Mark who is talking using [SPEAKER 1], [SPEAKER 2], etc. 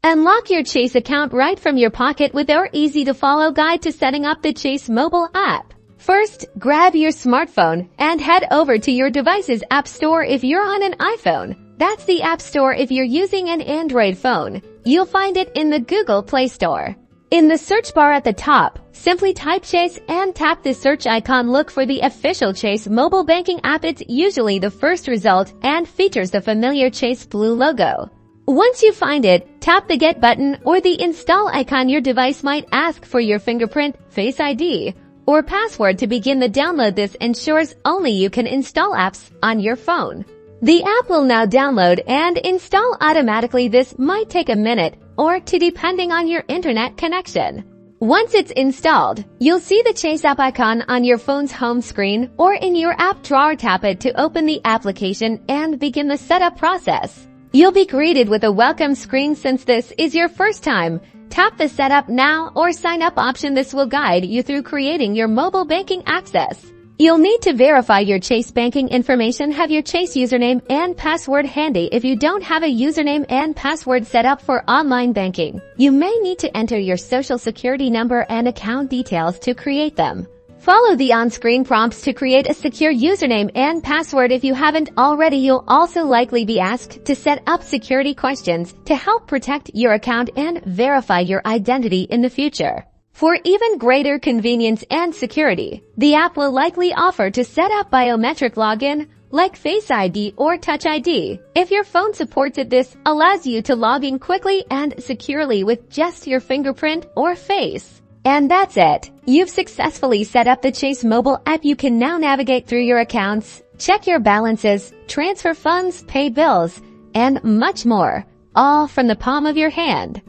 [SPEAKER 1] Unlock your Chase account right from your pocket with our easy-to-follow guide to setting up the Chase mobile app. First, grab your smartphone and head over to your device's App Store if you're on an iPhone. That's the App Store if you're using an Android phone. You'll find it in the Google Play Store. In the search bar at the top, simply type Chase and tap the search icon. Look for the official Chase mobile banking app. It's usually the first result and features the familiar Chase blue logo. Once you find it, tap the Get button or the Install icon. Your device might ask for your fingerprint, Face ID, or password to begin the download. This ensures only you can install apps on your phone. The app will now download and install automatically. This might take a minute or two depending on your internet connection. Once it's installed, you'll see the Chase app icon on your phone's home screen or in your app drawer. Tap it to open the application and begin the setup process. You'll be greeted with a welcome screen. Since this is your first time, tap the Setup Now or Sign Up option. This will guide you through creating your mobile banking access. You'll need to verify your Chase banking information. Have your Chase username and password handy. If you don't have a username and password set up for online banking, you may need to enter your social security number and account details to create them. Follow the on-screen prompts to create a secure username and password. If you haven't already, you'll also likely be asked to set up security questions to help protect your account and verify your identity in the future. For even greater convenience and security, the app will likely offer to set up biometric login like Face ID or Touch ID. If your phone supports it, this allows you to log in quickly and securely with just your fingerprint or face. And that's it. You've successfully set up the Chase mobile app. You can now navigate through your accounts, check your balances, transfer funds, pay bills, and much more, all from the palm of your hand.